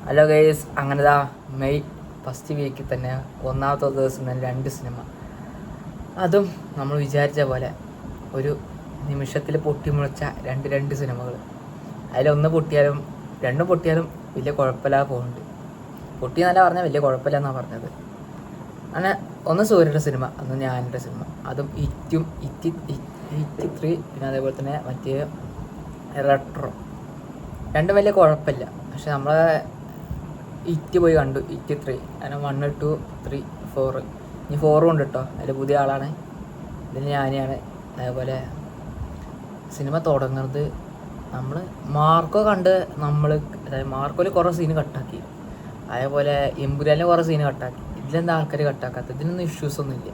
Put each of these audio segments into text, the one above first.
Hello guys, അങ്ങനെതാ May first വീക്കിൽ തന്നെ ഒന്നാമത്തെ ദിവസം തന്നെ 2 സിനിമ, അതും നമ്മൾ വിചാരിച്ച പോലെ ഒരു നിമിഷത്തിൽ പൊട്ടിമുളച്ച രണ്ട് സിനിമകൾ. അതിലൊന്ന് പൊട്ടിയാലും രണ്ടും പൊട്ടിയാലും വലിയ കുഴപ്പമില്ലാതെ പോകുന്നുണ്ട്. പൊട്ടിയെന്നല്ല പറഞ്ഞാൽ വലിയ കുഴപ്പമില്ല എന്നാണ് പറഞ്ഞത്. അങ്ങനെ ഒന്ന് സൂര്യയുടെ സിനിമ, ഒന്ന് ഞാനിൻ്റെ സിനിമ, അതും ഇറ്റി 3, പിന്നെ അതേപോലെ തന്നെ മറ്റേ റെട്രോ. രണ്ടും വലിയ കുഴപ്പമില്ല. പക്ഷെ നമ്മളെ ഇറ്റ് പോയി കണ്ടു, ഇറ്റ് 3, അങ്ങനെ 1, 2, 3, 4, ഇനി 4 ഉണ്ട് കേട്ടോ. അതിൽ പുതിയ ആളാണ്, ഇതിന് ഞാനാണ്. അതേപോലെ സിനിമ തുടങ്ങുന്നത് നമ്മൾ മാർക്കോ കണ്ട് അതായത് മാർക്കോയിൽ കുറേ സീന് കട്ടാക്കി, അതേപോലെ എമ്പുരാനിൽ കുറേ സീന് കട്ടാക്കി. ഇതിലെന്താ ആൾക്കാർ കട്ടാക്കാത്തത്? ഇതിനൊന്നും ഇഷ്യൂസൊന്നും ഇല്ല.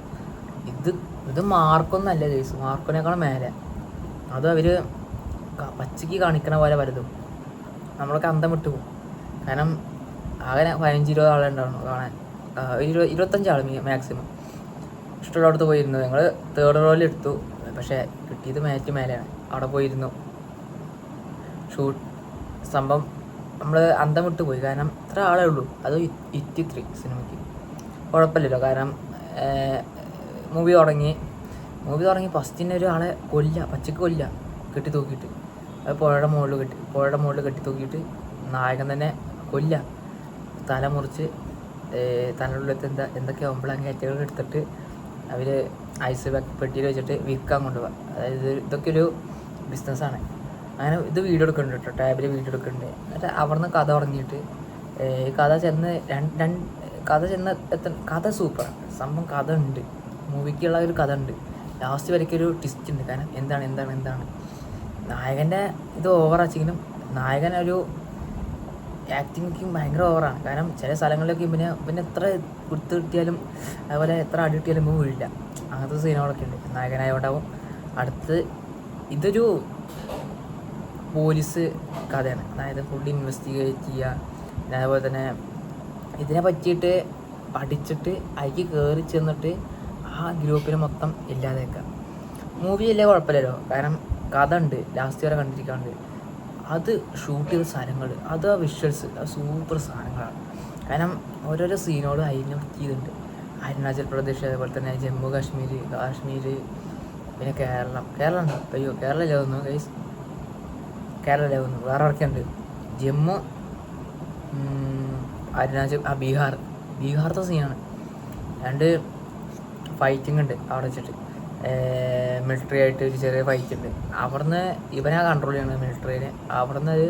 ഇത് മാർക്കൊന്നും അല്ല കേസ്, മാർക്കോനേക്കാളും മേലെ. അതും അവർ പച്ചയ്ക്ക് കാണിക്കണ പോലെ പലതും നമ്മളൊക്കെ അന്തം വിട്ടു പോകും. കാരണം ആകെ 15-20 ആളെ ഉണ്ടാവണം കാണാൻ, 25 ആൾ മാക്സിമം. ഇഷ്ടമുള്ളടത്ത് പോയിരുന്നു. ഞങ്ങൾ 3rd റോയിൽ എടുത്തു, പക്ഷേ കിട്ടിയത് മേലെയാണ്. അവിടെ പോയിരുന്നു ഷൂട്ട്. സംഭവം നമ്മൾ അന്തം വിട്ട് പോയി, കാരണം ഇത്ര ആളേ ഉള്ളൂ. അത് ഇറ്റ് 3 സിനിമയ്ക്ക് കുഴപ്പമില്ലല്ലോ. കാരണം മൂവി തുടങ്ങി ഫസ്റ്റിന് ഒരാളെ പച്ചക്ക് കെട്ടി തൂക്കിയിട്ട്, അത് പുഴയുടെ മുകളിൽ കെട്ടി തൂക്കിയിട്ട് നായകൻ തന്നെ തല മുറിച്ച് തലയുള്ളിലത്തെ എന്തൊക്കെ ഒമ്പളങ്ങേറ്റകൾ എടുത്തിട്ട് അവർ ഐസ് പെട്ടിയിൽ വെച്ചിട്ട് വിൽക്കാൻ കൊണ്ടുപോകാം. അതായത് ഇതൊക്കെ ഒരു ബിസിനസ്സാണ്. അങ്ങനെ ഇത് വീഡിയോ എടുക്കുന്നുണ്ട് കേട്ടോ, ടാബിൽ വീഡിയോ എടുക്കുന്നുണ്ട്. എന്നിട്ട് അവിടെ നിന്ന് കഥ തുടങ്ങിയിട്ട് കഥ സൂപ്പറാണ്. സംഭവം കഥ ഉണ്ട്, മൂവിക്കുള്ള ഒരു കഥ ഉണ്ട്. ലാസ്റ്റ് വരയ്ക്കൊരു ട്വിസ്റ്റ് ഉണ്ട്. കാരണം എന്താണ് നായകൻ്റെ ഇത് ഓവറാച്ചെങ്കിലും നായകനൊരു ആക്ടിങ് ഭയങ്കര ഓവറാണ്. കാരണം ചില സ്ഥലങ്ങളിലൊക്കെ പിന്നെ എത്ര കൊടുത്ത് കിട്ടിയാലും അതുപോലെ എത്ര അടി കിട്ടിയാലും വീഴില്ല. അങ്ങനത്തെ സീനുകളൊക്കെ ഉണ്ട്. നായകനായോണ്ടാവും. അടുത്ത് ഇതൊരു പോലീസ് കഥയാണ്. അതായത് ഫുൾ ഇൻവെസ്റ്റിഗേറ്റ് ചെയ്യുക, പിന്നെ അതുപോലെ തന്നെ ഇതിനെ പറ്റിയിട്ട് പഠിച്ചിട്ട് അതിലേക്ക് കയറി ചെന്നിട്ട് ആ ഗ്രൂപ്പിനെ മൊത്തം ഇല്ലാതെയൊക്കെ. മൂവി വലിയ കുഴപ്പമില്ലല്ലോ, കാരണം കഥ ഉണ്ട്, ലാസ്റ്റ് വരെ കണ്ടിരിക്കാണ്ട്. അത് ഷൂട്ട് ചെയ്ത സ്ഥലങ്ങൾ, അത് ആ വിഷ്വൽസ്, അത് സൂപ്പർ സാധനങ്ങളാണ്. കാരണം ഓരോരോ സീനുകളും അതിന് ചെയ്തിട്ടുണ്ട്. അരുണാചൽ പ്രദേശ്, അതേപോലെ തന്നെ ജമ്മു കാശ്മീർ, പിന്നെ കേരളം ഉണ്ട്. അയ്യോ കേരളമില്ല തോന്നുന്നു ഗൈസ്, കേരളമില്ല തോന്നുന്നു, വേറെ ആർക്കുണ്ട്. ജമ്മു, അരുണാചൽ, ബീഹാറത്തെ സീനാണ്. 2 ഫൈറ്റിംഗ് ഉണ്ട് അവിടെ വെച്ചിട്ട്. മിലിറ്ററി ആയിട്ട് ഒരു ചെറിയ ഫൈറ്റ് ഉണ്ട്. അവിടുന്ന് ഇവനാ കൺട്രോൾ ചെയ്യണത് മിലിറ്ററിനെ. അവിടുന്ന് ഒരു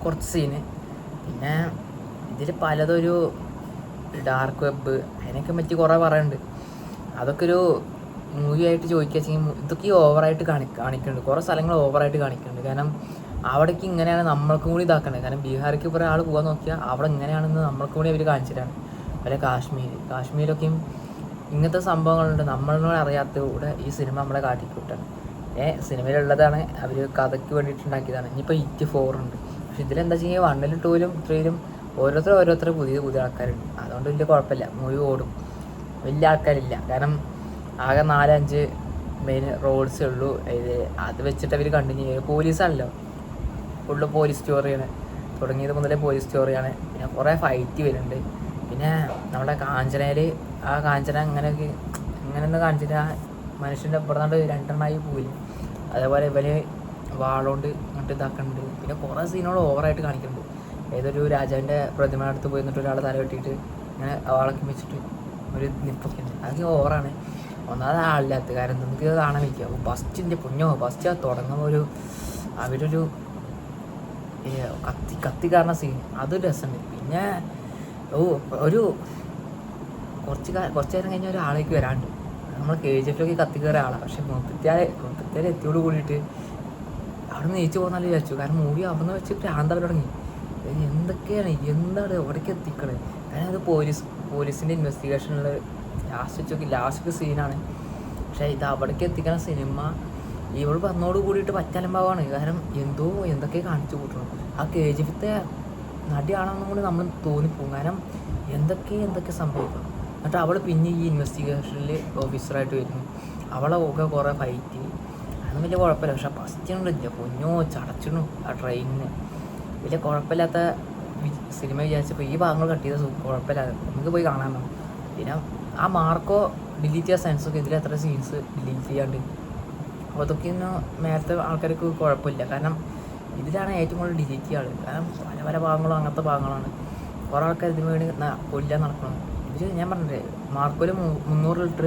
കുറച്ച് സീന്. പിന്നെ ഇതിൽ പലതൊരു ഡാർക്ക് വെബ് അതിനൊക്കെ പറ്റി കുറേ പറയുന്നുണ്ട്. അതൊക്കെ ഒരു മൂവി ആയിട്ട് ചോദിക്കുകയെങ്കിൽ ഇതൊക്കെ ഓവറായിട്ട് കാണിക്കുന്നുണ്ട്. കുറേ സ്ഥലങ്ങൾ ഓവറായിട്ട് കാണിക്കുന്നുണ്ട്. കാരണം അവിടേക്ക് ഇങ്ങനെയാണ് നമ്മൾക്കും കൂടി ഇതാക്കേണ്ടത്. കാരണം ബീഹാർക്ക് ഇപ്പോൾ ഒരാൾ പോകാൻ നോക്കിയാൽ അവിടെ ഇങ്ങനെയാണെന്ന് നമ്മൾക്കും കൂടി അവർ കാണിച്ചിട്ടാണ്. അതുപോലെ കാശ്മീരൊക്കെയും ഇങ്ങനത്തെ സംഭവങ്ങളുണ്ട് നമ്മളോട് അറിയാത്ത കൂടെ ഈ സിനിമ നമ്മളെ കാട്ടിക്കൂട്ടാണ്. സിനിമയിലുള്ളതാണ്, അവർ കഥയ്ക്ക് വേണ്ടിയിട്ട് ഉണ്ടാക്കിയതാണ്. ഇനിയിപ്പോൾ ഇറ്റ് 4 ഉണ്ട്. പക്ഷെ ഇതിലെന്താ വെച്ച് കഴിഞ്ഞാൽ 1, 2, 3 ഓരോരുത്തർ പുതിയ ആൾക്കാരുണ്ട്. അതുകൊണ്ട് വലിയ കുഴപ്പമില്ല, മൂവി ഓടും. വലിയ ആൾക്കാരില്ല, കാരണം ആകെ 4-5 മെയിൻ റോഡ്സേ ഉള്ളൂ. അത് വെച്ചിട്ട് അവർ കണ്ടിന്യൂ ചെയ്യും. പോലീസാണല്ലോ, ഫുള്ള് പോലീസ് സ്റ്റോറിയാണ്. തുടങ്ങിയത് മുതലേ പോലീസ് സ്റ്റോറിയാണ്. പിന്നെ കുറേ ഫൈറ്റ് വരുന്നുണ്ട്. പിന്നെ നമ്മുടെ കാഞ്ചനയിൽ ആ കാഞ്ചന ഇങ്ങനെയൊന്ന് കാണിച്ചിട്ട് ആ മനുഷ്യൻ്റെ അപ്പുറത്താണ്ട് 2 പോയില്ല. അതേപോലെ ഇവര് വാളുകൊണ്ട് ഇങ്ങോട്ട് ഇതാക്കുന്നുണ്ട്. പിന്നെ കുറേ സീനുകൾ ഓവറായിട്ട് കാണിക്കുന്നുണ്ട്. ഏതൊരു രാജാവിൻ്റെ പ്രതിമ അടുത്ത് പോയി നിന്നിട്ട് ഒരാളെ തല വെട്ടിയിട്ട് ഇങ്ങനെ വാളൊക്കെ വെച്ചിട്ട് ഒരു നിപ്പൊക്കെ ഉണ്ട്. അതൊക്കെ ഓവറാണ്. ഒന്നാമത് ആളില്ലാത്ത കാരണം നമുക്ക് കാണാൻ വയ്ക്കുക. അപ്പോൾ ഫസ്റ്റ് തുടങ്ങുമ്പോൾ അവരൊരു കത്തി കാരണം സീൻ അത് രസമുണ്ട്. പിന്നെ ഒരു കുറച്ച് നേരം കഴിഞ്ഞാൽ ഒരാളേക്ക് വരാണ്ട്. നമ്മൾ KGF കത്തി കയറിയ ആളാണ്. പക്ഷെ മുപ്പത്തിയാറ് എത്തിയോട് കൂടിയിട്ട് അവിടെ നിന്ന് ജയിച്ചു പോകുന്നാലും വിചാരിച്ചു. കാരണം മൂവി അവിടെ നിന്ന് വെച്ച് ഭ്രാന്ത തുടങ്ങി. എന്താണ് എവിടേക്ക് എത്തിക്കണത്? കാരണം അത് പോലീസിൻ്റെ ഇൻവെസ്റ്റിഗേഷനിൽ ലാസ്റ്റ് സീനാണ്. പക്ഷേ ഇത് അവിടേക്ക് എത്തിക്കണ സിനിമ ഇവൾ വന്നോട് കൂടിയിട്ട് പറ്റാലമ്പാവാണ്. കാരണം എന്തൊക്കെ കാണിച്ചു കൂട്ടണം. ആ KGF നടിയാണെന്നും കൂടി നമ്മൾ തോന്നിപ്പോകും. കാരണം എന്തൊക്കെ സംഭവിക്കണം. എന്നിട്ട് അവൾ പിന്നെ ഈ ഇൻവെസ്റ്റിഗേഷനിൽ ഓഫീസറായിട്ട് വരുന്നു. അവളെ ഒക്കെ കുറേ ഫൈറ്റ്, അതൊന്നും വലിയ കുഴപ്പമില്ല. പക്ഷെ ഫസ്റ്റ് ഉണ്ടില്ല ചടച്ചിടണു ആ ട്രെയിനിന്. വലിയ കുഴപ്പമില്ലാത്ത സിനിമ വിചാരിച്ചപ്പോൾ ഈ ഭാഗങ്ങൾ കട്ട് ചെയ്ത കുഴപ്പമില്ല, നമുക്ക് പോയി കാണാമോ. പിന്നെ ആ മാർക്കോ ഡിലീറ്റ് ചെയ്യാൻ സെൻസൊക്കെ ഇതിൽ എത്ര സീൻസ് ഡിലീറ്റ് ചെയ്യാണ്ട്. അപ്പോൾ അതൊക്കെ ഇന്ന് നേരത്തെ ആൾക്കാർക്ക് കുഴപ്പമില്ല. കാരണം ഇതിലാണ് ഏറ്റവും കൂടുതൽ ഡിലീറ്റ് ചെയ്യാറ്. കാരണം പല പല ഭാഗങ്ങളും അങ്ങനത്തെ ഭാഗങ്ങളാണ്. കുറേ ആൾക്കാർ ഇതിന് വേണ്ടി കൊല്ലാൻ നടക്കണം. ഇവർ ഞാൻ പറഞ്ഞില്ലേ മാർക്കോയിൽ 300 ലിറ്റർ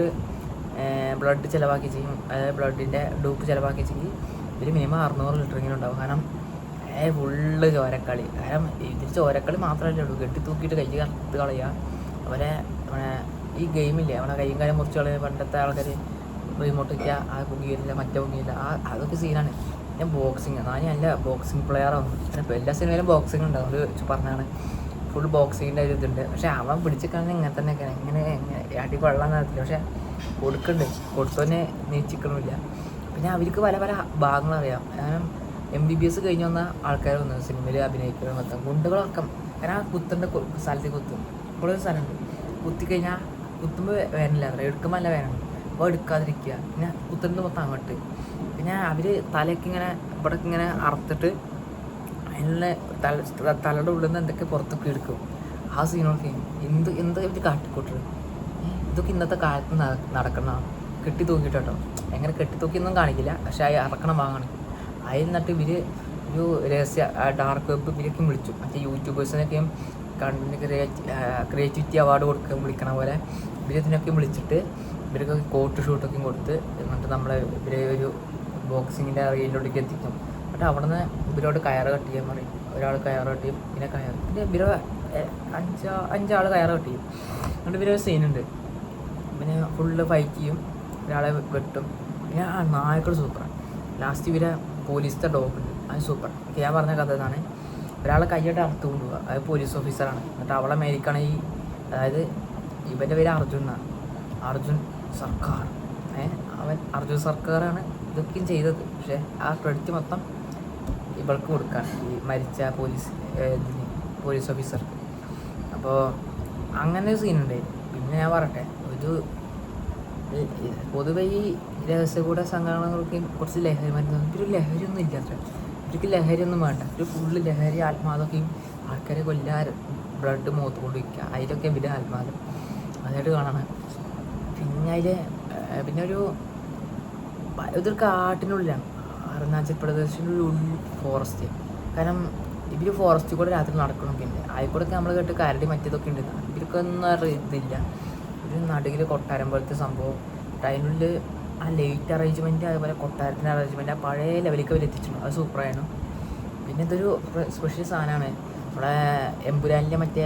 ബ്ലഡ് ചിലവാക്കി ചെയ്യും, അതായത് ബ്ലഡിൻ്റെ ഡൂപ്പ് ചിലവാക്കി ചെയ്യും. ഇതിൽ മിനിമം 600 ലിറ്ററെങ്കിലും ഉണ്ടാവും. കാരണം ഫുള്ള് ചോരക്കളി. കാരണം ഇതിൽ ചോരക്കളി മാത്രമല്ല ഉള്ളൂ, കെട്ടി തൂക്കിയിട്ട് കൈ കറുത്ത് കളയുക. അവരെ ഈ ഗെയിമില്ലേ അവനെ കൈയും കാര്യം മുറിച്ച് കളയുക. പണ്ടത്തെ ആൾക്കാർ റിമോട്ട് വയ്ക്കുക, ആ പൊങ്ങിയില്ല മറ്റേ പൊങ്ങിയില്ല, അതൊക്കെ സീനാണ്. ഞാൻ ബോക്സിങ് ഞാൻ നല്ല ബോക്സിങ് പ്ലെയറാണ്. പിന്നെ ഇപ്പോൾ എല്ലാ സിനിമയിലും ബോക്സിങ് ഉണ്ട്, അത് പറഞ്ഞാണ് ഫുൾ ബോക്സിങ്ങിൻ്റെ ഒരു ഇതുണ്ട്. പക്ഷേ അവൻ പിടിച്ചിട്ടാണെങ്കിൽ ഇങ്ങനെ തന്നെ ഇങ്ങനെ അടി കൊള്ളാൻ നടത്തില്ല. പക്ഷേ കൊടുത്തവനെ നീച്ചിക്കണമില്ല. പിന്നെ അവർക്ക് പല പല ഭാഗങ്ങളറിയാം. കാരണം MBBS കഴിഞ്ഞ് വന്ന ആൾക്കാർ വന്നു സിനിമയിൽ അഭിനയിക്കുന്ന മൊത്തം ഗുണ്ടുകളൊക്കെ. കാരണം ആ കുത്തേണ്ട സ്ഥലത്തേക്ക് കുത്തും. ഇവിടെ ഒരു സ്ഥലമുണ്ട്, കുത്തിക്കഴിഞ്ഞാൽ കുത്തുമ്പോൾ വേനല്ല, എടുക്കുമ്പോൾ നല്ല വേനാണ്. അപ്പോൾ എടുക്കാതിരിക്കുക. പിന്നെ കുത്തുന്നത് മൊത്തം അങ്ങോട്ട്. പിന്നെ അവർ തലയ്ക്ക് ഇങ്ങനെ ഇവിടേക്ക് ഇങ്ങനെ അറുത്തിട്ട് അതിനുള്ള തലയുടെ ഉള്ളിൽ നിന്ന് എന്തൊക്കെ പുറത്തൊക്കെ എടുക്കും. ആ സീനൊക്കെ എന്ത് ഇവർ കാട്ടിക്കൂട്ടത്. ഇതൊക്കെ ഇന്നത്തെ കാലത്ത് നടക്കുന്നതാണ്. കെട്ടി തൂക്കിയിട്ടോ. എങ്ങനെ കെട്ടി തൂക്കിയൊന്നും കാണിക്കില്ല, പക്ഷേ ആ ഇറക്കണ ഭാഗമാണ്. അതിൽ നിന്നിട്ട് ഇവർ ഒരു രഹസ്യ ഡാർക്ക് വെബ് ഇവരൊക്കെ വിളിച്ചു. മറ്റേ യൂട്യൂബേഴ്സിനൊക്കെയും കണ്ടന്റ് ക്രിയേറ്റിവിറ്റി അവാർഡ് വിളിക്കണ പോലെ ഇവരിതിനൊക്കെ വിളിച്ചിട്ട് ഇവരൊക്കെ കോട്ട് ഷൂട്ടൊക്കെ കൊടുത്ത് എന്നിട്ട് നമ്മളെ ഇവരെ ഒരു ബോക്സിങ്ങിൻ്റെ റീലിലോട്ടേക്ക് എത്തിക്കും. എന്നിട്ട് അവിടെ നിന്ന് ഇവരോട് കയറ് കട്ട് ചെയ്യാൻ പറയും. ഒരാൾ കയറ് കട്ട് ചെയ്യും, പിന്നെ ഇവർ 5 കയറ് കട്ട് ചെയ്യും. എന്നിട്ട് ഇവരൊരു സീനുണ്ട്, പിന്നെ ഫുള്ള് ഫൈറ്റ് ചെയ്യും, ഒരാളെ വെട്ടും. പിന്നെ ആ നായകൾ സൂപ്പറാണ്. ലാസ്റ്റ് ഇവരെ പോലീസിൻ്റെ ഡോഗ് ഉണ്ട്, അത് സൂപ്പർ. ഞാൻ പറഞ്ഞ കഥ ഇതാണ്. ഒരാളെ കൈയ്യായിട്ട് അറുത്ത് കൊണ്ടുപോകുക, അത് പോലീസ് ഓഫീസറാണ്. എന്നിട്ട് അവളെ മേരിക്കാണ് അതായത് ഇവൻ്റെ പേര് അർജുൻ സർക്കാർ. അർജുൻ സർക്കാരാണ് ഇതൊക്കെയും ചെയ്തത്. പക്ഷേ ആ ക്രെഡിറ്റ് മൊത്തം ഇവൾക്ക് കൊടുക്കാൻ ഈ മരിച്ച പോലീസ് ഓഫീസർക്ക്. അപ്പോൾ അങ്ങനെ ഒരു സീനുണ്ട്. പിന്നെ ഞാൻ പറയട്ടെ, പൊതുവെ ഈ രഹസ്യകൂട സംഘടനകൾക്ക് കുറച്ച് ലഹരി മരുന്ന്, ഇവരൊരു ലഹരിയൊന്നും ഇല്ലാത്ര. ഇവർക്ക് ലഹരിയൊന്നും വേണ്ട. ഒരു ഫുള്ള് ലഹരി ആത്മാതൊക്കെയും ആൾക്കാരെ കൊല്ലാൻ ബ്ലഡ് മുഖത്ത് കൊണ്ട് വയ്ക്കുക, അതിലൊക്കെ ഇവരുടെ ആത്മാദം അതായിട്ട് കാണണം. പിന്നെ ഇതൊരു കാട്ടിനുള്ളിലാണ്, അരുണാചൽ പ്രദേശിൻ്റെ ഉള്ളിൽ ഫോറസ്റ്റ്. കാരണം ഇവർ ഫോറസ്റ്റിൽ കൂടെ രാത്രി നടക്കണമൊക്കെ ഉണ്ട്. ആയിക്കോടൊക്കെ നമ്മൾ കേട്ട് കരടി മറ്റേതൊക്കെ ഉണ്ട്. ഇവർക്കൊന്നും ഇതില്ല. ഒരു നടുകിൽ കൊട്ടാരം പോലത്തെ സംഭവം. അതിനുള്ളിൽ ആ ലൈറ്റ് അറേഞ്ച്മെൻറ്റ്, അതുപോലെ കൊട്ടാരത്തിൻ്റെ അറേഞ്ച്മെൻറ്റ് ആ പഴയ ലെവലിലേക്ക് അവർ എത്തിച്ചിട്ടുണ്ട്. അത് സൂപ്പറായിരുന്നു. പിന്നെ ഇതൊരു സ്പെഷ്യൽ സാധനമാണ്. നമ്മളെ എമ്പുരാനിലെ മറ്റേ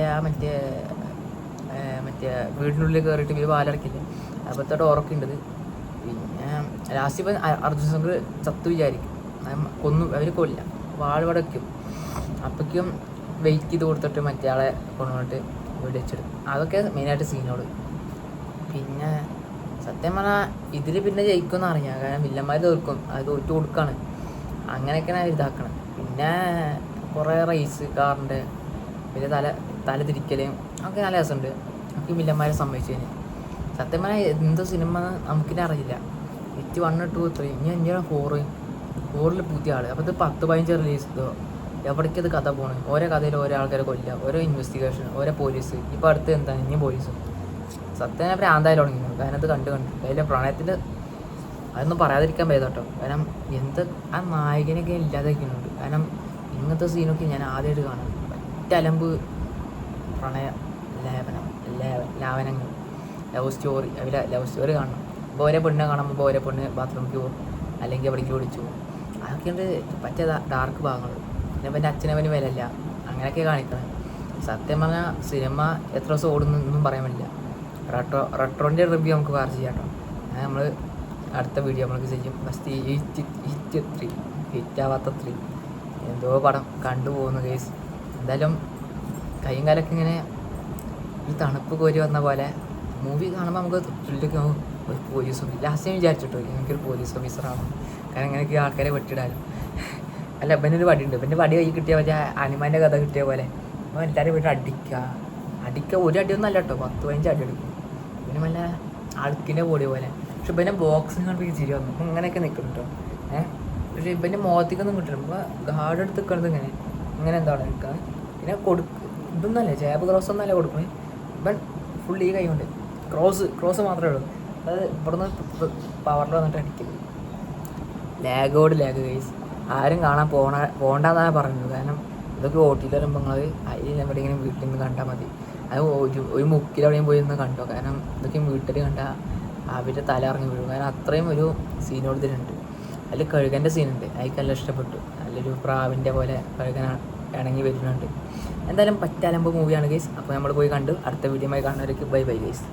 വീടിനുള്ളിൽ കയറിയിട്ട് ഇവർ വാലടക്കില്ലേ, അതുപോലത്തെ ഡോറൊക്കെ ഉണ്ടത്. പിന്നെ ലാസ്റ്റ് ഇപ്പം അർജുൻ ശങ്കർ ചത്തു വിചാരിക്കും, അവർ കൊല്ല വാൾ ഇവിടെ വയ്ക്കും. അപ്പോഴേക്കും വെയിറ്റ് ചെയ്ത് കൊടുത്തിട്ട് മറ്റേ ആളെ കൊണ്ടുവന്നിട്ട് വെടിവെച്ചെടുക്കും. അതൊക്കെ മെയിനായിട്ട് സീനോട്. പിന്നെ സത്യം പറഞ്ഞാൽ ഇതിൽ പിന്നെ ജയിക്കുമെന്ന് അറിയാം. കാരണം വില്ലന്മാർ തോൽക്കും, അത് തോറ്റു കൊടുക്കുകയാണ്. അങ്ങനെയൊക്കെയാണ് അവർ ഇതാക്കണം. പിന്നെ കുറേ റേസ് കാറിൻ്റെ പിന്നെ തല തിരിക്കലും ഒക്കെ നല്ല രസമുണ്ട്. നമുക്ക് വില്ലന്മാരെ സമ്മതിച്ചതിന് സത്യം പറഞ്ഞാൽ എന്ത് സിനിമ നമുക്കിനെ അറിയില്ല. 1, 2, 3 ഇനി 4ൽ പുതിയ ആൾ. അപ്പോൾ ഇത് 10-15 റിലീസ് ചെയ്തോ. എവിടേക്കത് കഥ പോകണം. ഓരോ കഥയിൽ ഓരോ ആൾക്കാരെ കൊല്ലുക, ഓരോ ഇൻവെസ്റ്റിഗേഷൻ, ഓരോ പോലീസ്. ഇപ്പോൾ അടുത്ത് എന്താണ് ഇനി പോലീസ്. സത്യം ഭ്രാന്തായാലും തുടങ്ങി. കാരണം അത് കണ്ട് അതിലെ പ്രണയത്തിൻ്റെ അതൊന്നും പറയാതിരിക്കാൻ ഭേദം കേട്ടോ. കാരണം ആ നായകനൊക്കെ ഇല്ലാതാക്കുന്നുണ്ട്. കാരണം ഇങ്ങനത്തെ സീനൊക്കെ ഞാൻ ആദ്യമായിട്ട് കാണാം. ഒറ്റലമ്പ് പ്രണയ ലാവനങ്ങൾ, ലവ് സ്റ്റോറി കാണണം. ഇപ്പോൾ ഓരോ പെണ്ണിനെ കാണുമ്പോൾ ഓരോ പെണ്ണ് ബാത്റൂമിലേക്ക് പോകും, അല്ലെങ്കിൽ എവിടേക്ക് ഓടിച്ചു പോകും. അതൊക്കെയുണ്ട് പറ്റിയ ഡാർക്ക് ഭാഗങ്ങൾ. പിന്നെ എൻ്റെ അച്ഛനവന് വിലയില്ല, അങ്ങനെയൊക്കെ കാണിക്കണം. സത്യം പറഞ്ഞാൽ സിനിമ എത്ര ദിവസം ഓടുന്നൊന്നും പറയാൻ പറ്റില്ല. റെട്രോൻ്റെ റിവ്യൂ നമുക്ക് വേറെ ചെയ്യാം കേട്ടോ. നമ്മൾ അടുത്ത വീഡിയോ നമ്മൾക്ക് ചെയ്യും. ഫസ്റ്റ് ഹിറ്റാവാത്ത 3 എന്തോ പടം കണ്ടുപോകുന്നു കേസ്. എന്തായാലും കൈയും കാലൊക്കെ ഇങ്ങനെ ഈ തണുപ്പ് കോരി വന്ന പോലെ മൂവി കാണുമ്പോൾ നമുക്ക് ത്രില്ലൊക്കെ ഒരു പോലീസ് ഓഫീസർ ലാസ്റ്റ് ഞാൻ വിചാരിച്ചിട്ടോ എനിക്കൊരു പോലീസ് ഓഫീസറാണ്. കാരണം അങ്ങനെയൊക്കെ ആൾക്കാരെ വെട്ടിടാനും. അല്ല ഇവനൊരു വടിയുണ്ട്, ഇവൻ്റെ വടി കൈ കിട്ടിയ മറ്റേ അനിമാൻ്റെ കഥ കിട്ടിയ പോലെ അപ്പോൾ എല്ലാവരും വീട്ടിൽ അടിക്കുക. ഒരു അടിയൊന്നും അല്ല കേട്ടോ, 10-15 അടി അടിക്കും. പിന്നെ വല്ല അഴുക്കിൻ്റെ പൊടി പോലെ. പക്ഷെ ഇവനെ ബോക്സിങ് കണ്ടിട്ട് ചിരി വന്നു. അപ്പം ഇങ്ങനെയൊക്കെ നിൽക്കും കേട്ടോ. പക്ഷേ ഇവൻ്റെ മുഖത്തേക്കൊന്നും കിട്ടില്ല. അപ്പോൾ ഗാർഡ് എടുത്ത് നിൽക്കുന്നത് ഇങ്ങനെ എന്താണ് നിൽക്കുക. പിന്നെ ഇതൊന്നല്ലേ ജാബ് ക്രോസ് ഒന്നല്ല കൊടുക്കണേ. ഇവൻ ഫുൾ ഈ കൈ കൊണ്ട് ക്രോസ് മാത്രമേ ഉള്ളൂ. അതായത് ഇവിടുന്ന് പവറിൽ വന്നിട്ട് അടിക്കും. Lag guys. ആരും കാണാൻ പോകണ്ടെന്നാണ് പറഞ്ഞത്. കാരണം ഇതൊക്കെ ഓട്ടിയിൽ വരുമ്പോൾ നിങ്ങൾ അതിൽ എവിടെയെങ്കിലും വീട്ടിൽ നിന്ന് കണ്ടാൽ മതി. അത് ഒരു മുക്കിലെവിടെയും പോയി നിന്ന് കണ്ടോ. കാരണം ഇതൊക്കെ വീട്ടിൽ കണ്ടാൽ അവരുടെ തല ഇറങ്ങി വീഴും. കാരണം അത്രയും ഒരു സീനോട് ഇതിലുണ്ട്. അതിൽ കഴുകൻ്റെ സീനുണ്ട്. എനിക്ക് നല്ല ഇഷ്ടപ്പെട്ടു. നല്ലൊരു പ്രാവിൻ്റെ പോലെ കഴുകൻ ഇണങ്ങി വരുന്നുണ്ട്. എന്തായാലും പറ്റാലമ്പ് മൂവിയാണ് ഗൈസ്. അപ്പോൾ നമ്മൾ പോയി കണ്ടു. അടുത്ത വീഡിയോയുമായി കാണുന്നവർക്ക് ബൈ ഗൈസ്.